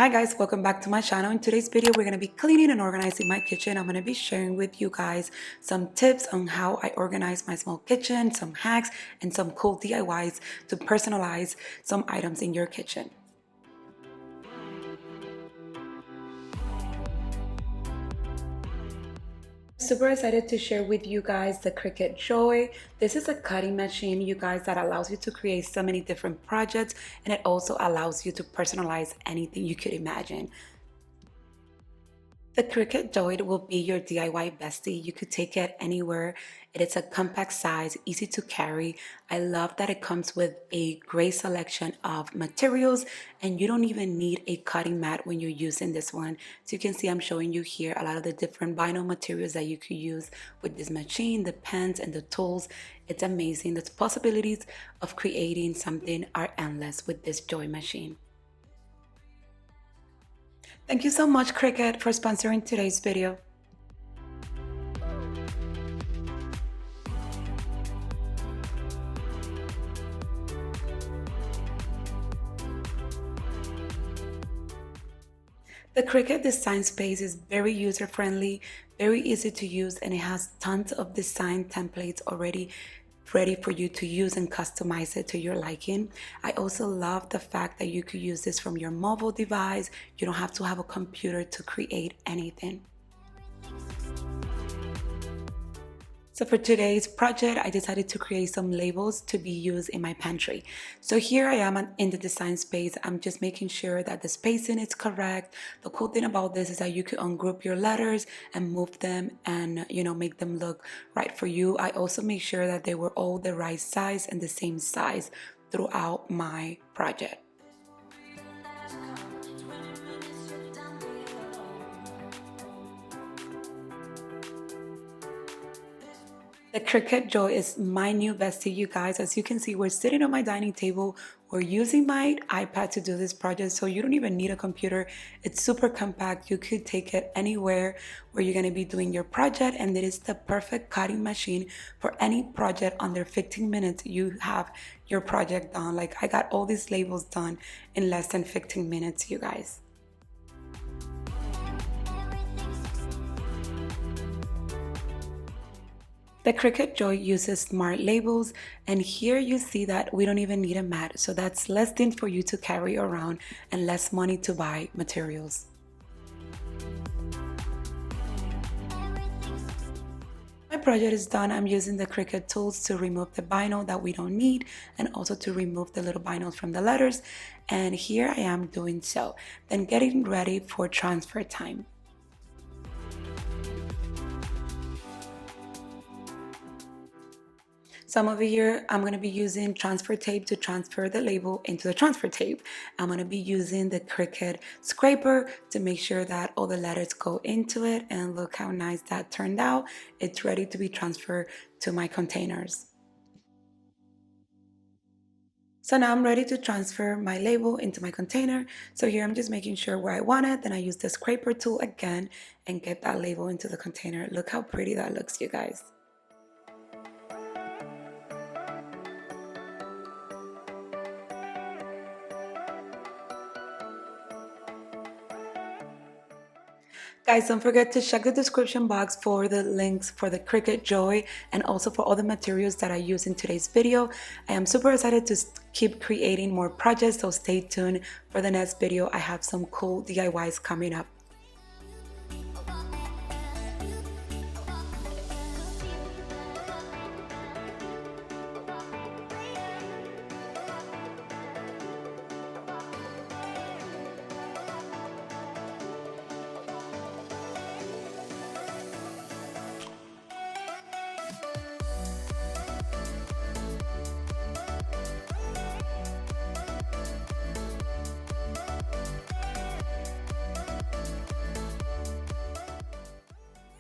Hi guys, welcome back to my channel. In today's video, we're going to be cleaning and organizing my kitchen. I'm going to be sharing with you guys some tips on how I organize my small kitchen, some hacks, and some cool DIYs to personalize some items in your kitchen. Super excited to share with you guys the Cricut Joy. This is a cutting machine, you guys, that allows you to create so many different projects, and it also allows you to personalize anything you could imagine. The Cricut Joy will be your DIY bestie. You could take it anywhere. It is a compact size, easy to carry. I love that it comes with a great selection of materials, and you don't even need a cutting mat when you're using this one. So you can see I'm showing you here a lot of the different vinyl materials that you could use with this machine, the pens and the tools. It's amazing. The possibilities of creating something are endless with this Joy machine. Thank you so much, Cricut, for sponsoring today's video. The Cricut Design Space is very user-friendly, very easy to use, and it has tons of design templates already ready for you to use and customize it to your liking. I also love the fact that you could use this from your mobile device. You don't have to have a computer to create anything. So for today's project, I decided to create some labels to be used in my pantry. So here I am in the design space. I'm just making sure that the spacing is correct. The cool thing about this is that you can ungroup your letters and move them and, make them look right for you. I also make sure that they were all the right size and the same size throughout my project. The Cricut Joy is my new bestie, you guys. As you can see, we're sitting on my dining table. We're using my iPad to do this project, so you don't even need a computer. It's super compact. You could take it anywhere where you're gonna be doing your project, and it is the perfect cutting machine for any project under 15 minutes. You have your project done. Like, I got all these labels done in less than 15 minutes, you guys. The Cricut Joy uses smart labels, and here you see that we don't even need a mat, so that's less things for you to carry around and less money to buy materials. My project is done. I'm using the Cricut tools to remove the vinyl that we don't need and also to remove the little vinyls from the letters, and here I am doing so. Then getting ready for transfer time. Some over here, I'm going to be using transfer tape to transfer the label into the transfer tape. I'm going to be using the Cricut scraper to make sure that all the letters go into it, and look how nice that turned out. It's ready to be transferred to my containers. So now I'm ready to transfer my label into my container. So here I'm just making sure where I want it. Then I use the scraper tool again and get that label into the container. Look how pretty that looks, you guys. Guys, don't forget to check the description box for the links for the Cricut Joy and also for all the materials that I use in today's video. I am super excited to keep creating more projects, so stay tuned for the next video. I have some cool DIYs coming up.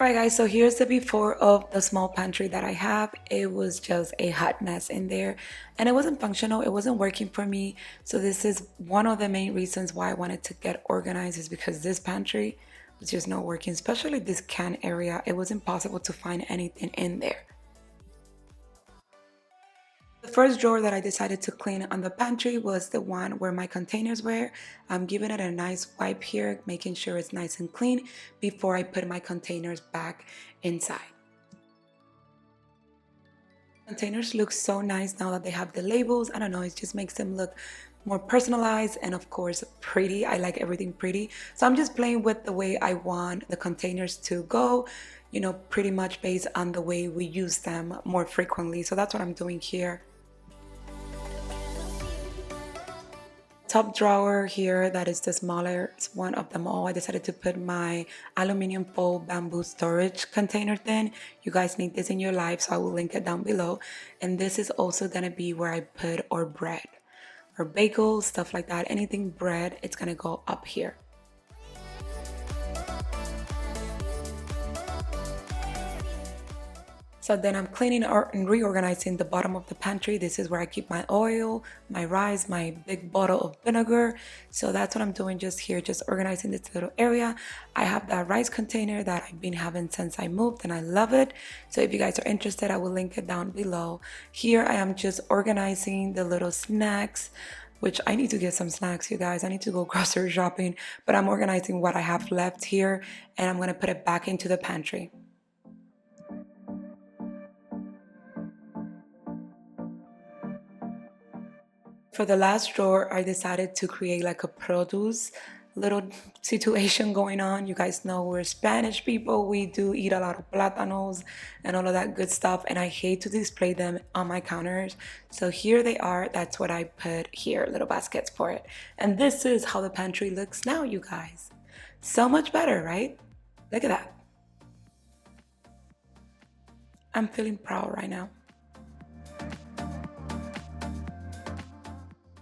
Alright guys, so here's the before of the small pantry that I have. It was just a hot mess in there and it wasn't functional, it wasn't working for me. So this is one of the main reasons why I wanted to get organized, is because this pantry was just not working, especially this can area. It was impossible to find anything in there. The first drawer that I decided to clean on the pantry was the one where my containers were. I'm giving it a nice wipe here, making sure it's nice and clean before I put my containers back inside. Containers look so nice now that they have the labels. I don't know, it just makes them look more personalized and of course pretty. I like everything pretty. So I'm just playing with the way I want the containers to go, pretty much based on the way we use them more frequently. So that's what I'm doing here. Top drawer here, that is the smallest one of them all. I decided to put my aluminum foil bamboo storage container in. You guys need this in your life, so I will link it down below. And this is also gonna be where I put our bread or bagels, stuff like that. Anything bread, it's gonna go up here. So then I'm cleaning and reorganizing the bottom of the pantry. This is where I keep my oil, my rice, my big bottle of vinegar. So that's what I'm doing just here, just organizing this little area. I have that rice container that I've been having since I moved and I love it. So if you guys are interested, I will link it down below. Here I am just organizing the little snacks, which I need to get some snacks, you guys. I need to go grocery shopping, but I'm organizing what I have left here and I'm gonna put it back into the pantry. For the last drawer, I decided to create like a produce little situation going on. You guys know we're Spanish people. We do eat a lot of plátanos and all of that good stuff. And I hate to display them on my counters. So here they are. That's what I put here, little baskets for it. And this is how the pantry looks now, you guys. So much better, right? Look at that. I'm feeling proud right now.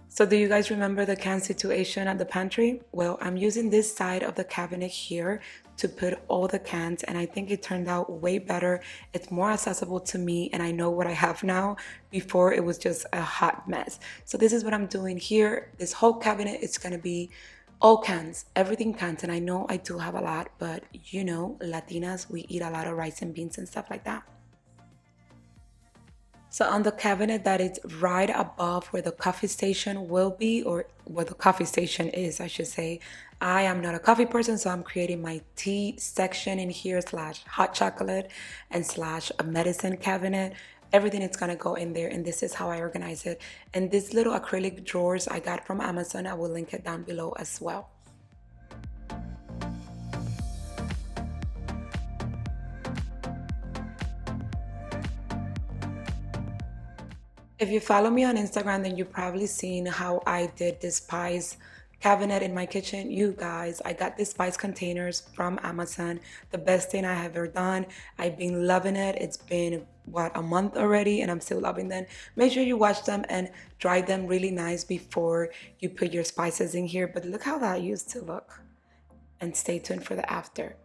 So do you guys remember the can situation at the pantry? Well, I'm using this side of the cabinet here to put all the cans and I think it turned out way better. It's more accessible to me and I know what I have now. Before it was just a hot mess. So this is what I'm doing here. This whole cabinet is gonna be all cans, everything cans. And I know I do have a lot, but Latinas, we eat a lot of rice and beans and stuff like that. So on the cabinet that is right above where the coffee station will be, or where the coffee station is, I should say, I am not a coffee person, so I'm creating my tea section in here slash hot chocolate and slash a medicine cabinet. Everything is gonna go in there, and this is how I organize it. And these little acrylic drawers I got from Amazon, I will link it down below as well. If you follow me on Instagram, then you've probably seen how I did this spice cabinet in my kitchen. You guys, I got these spice containers from Amazon. The best thing I have ever done. I've been loving it. It's been, what, a month already, and I'm still loving them. Make sure you wash them and dry them really nice before you put your spices in here. But look how that used to look. And stay tuned for the after.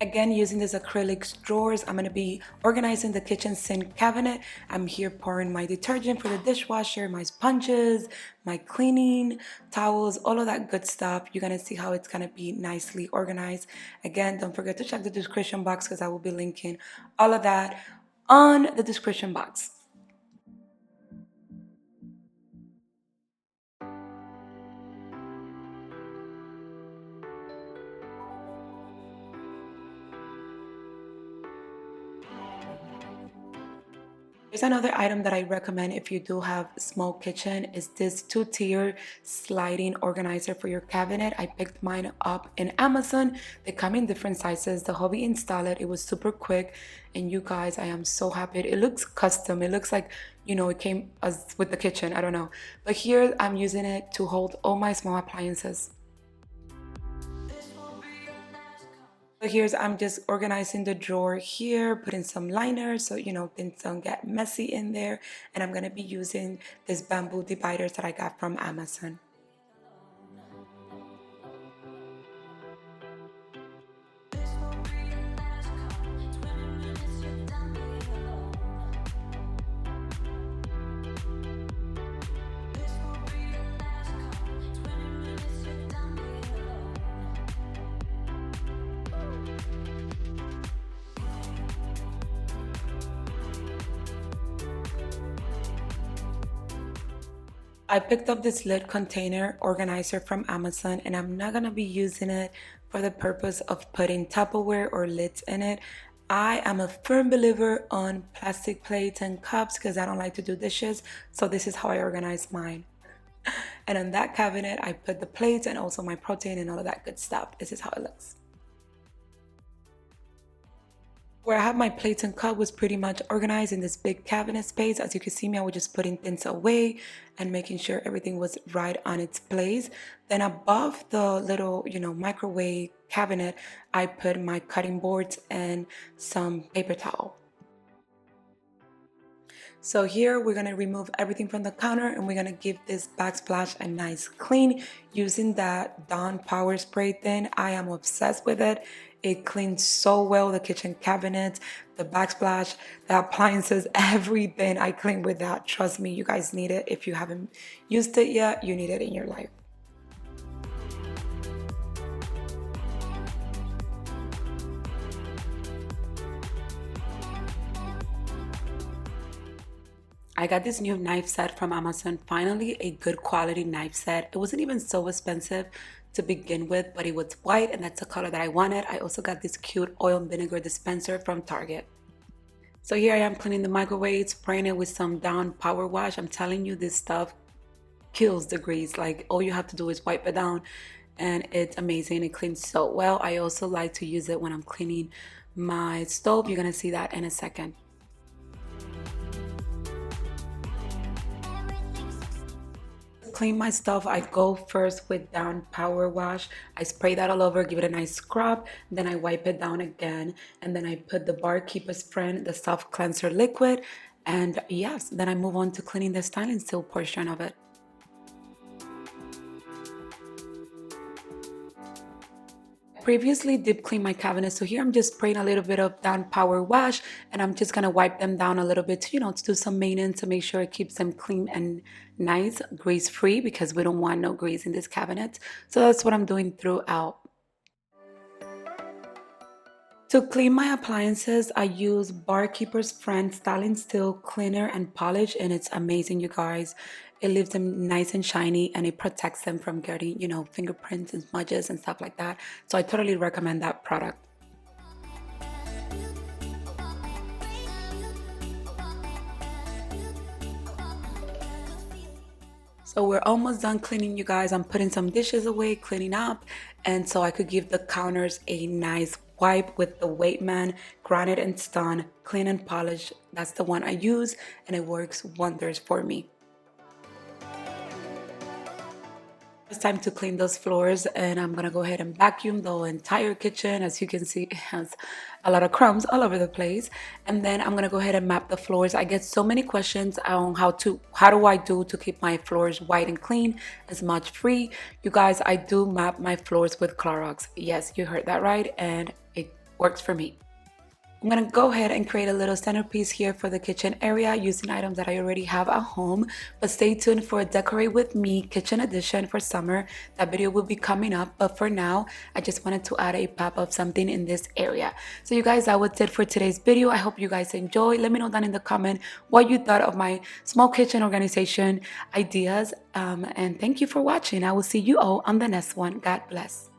Again, using these acrylic drawers, I'm gonna be organizing the kitchen sink cabinet. I'm here pouring my detergent for the dishwasher, my sponges, my cleaning towels, all of that good stuff. You're gonna see how it's gonna be nicely organized. Again, don't forget to check the description box because I will be linking all of that on the description box. There's another item that I recommend if you do have a small kitchen is this two-tier sliding organizer for your cabinet. I picked mine up in Amazon. They come in different sizes. The hubby installed it. It was super quick. And you guys, I am so happy. It looks custom. It looks like, it came as with the kitchen. I don't know. But here I'm using it to hold all my small appliances. So here's, I'm just organizing the drawer here, putting some liners so, things don't get messy in there. And I'm gonna be using this bamboo dividers that I got from Amazon. I picked up this lid container organizer from Amazon and I'm not gonna be using it for the purpose of putting Tupperware or lids in it. I am a firm believer on plastic plates and cups because I don't like to do dishes. So this is how I organize mine. And on that cabinet, I put the plates and also my protein and all of that good stuff. This is how it looks. Where I have my plates and cup was pretty much organized in this big cabinet space. As you can see me, I was just putting things away and making sure everything was right on its place. Then above the little, microwave cabinet, I put my cutting boards and some paper towel. So here we're gonna remove everything from the counter and we're gonna give this backsplash a nice clean using that Dawn Power Spray thing. I am obsessed with it. It cleans so well the kitchen cabinets, the backsplash, the appliances, everything I clean with that. Trust me, you guys need it. If you haven't used it yet, you need it in your life. I got this new knife set from Amazon. Finally, a good quality knife set. It wasn't even so expensive to begin with, but it was white and that's the color that I wanted. I also got this cute oil and vinegar dispenser from Target. So here I am cleaning the microwave, spraying it with some Dawn Power Wash. I'm telling you, this stuff kills the grease. Like, all you have to do is wipe it down and it's amazing. It cleans so well. I also like to use it when I'm cleaning my stove. You're gonna see that in a second. Clean my stuff, I go first with Dawn Power Wash. I spray that all over, give it a nice scrub, then I wipe it down again, and then I put the Barkeeper's Friend, the soft cleanser liquid, and yes, then I move on to cleaning the styling steel portion of it. Previously deep clean my cabinet, so here I'm just spraying a little bit of Dawn Power Wash and I'm just gonna wipe them down a little bit to, to do some maintenance to make sure it keeps them clean and nice, grease free, because we don't want no grease in this cabinet. So that's what I'm doing throughout. To clean my appliances, I use Barkeeper's Friend Styling Steel Cleaner and Polish, and it's amazing, you guys. It leaves them nice and shiny and it protects them from getting, fingerprints and smudges and stuff like that. So I totally recommend that product. So we're almost done cleaning, you guys. I'm putting some dishes away, cleaning up, and so I could give the counters a nice wipe with the Weightman Granite and Stone Clean and Polish. That's the one I use and it works wonders for me. It's time to clean those floors and I'm gonna go ahead and vacuum the entire kitchen. As you can see, it has a lot of crumbs all over the place. And then I'm gonna go ahead and map the floors. I get so many questions on how do I do to keep my floors white and clean, as much free. You guys, I do map my floors with Clorox. Yes, you heard that right, and it works for me. I'm gonna go ahead and create a little centerpiece here for the kitchen area using items that I already have at home, but stay tuned for a Decorate With Me kitchen edition for summer. That video will be coming up, but for now, I just wanted to add a pop of something in this area. So you guys, that was it for today's video. I hope you guys enjoy. Let me know down in the comment what you thought of my small kitchen organization ideas, and thank you for watching. I will see you all on the next one. God bless.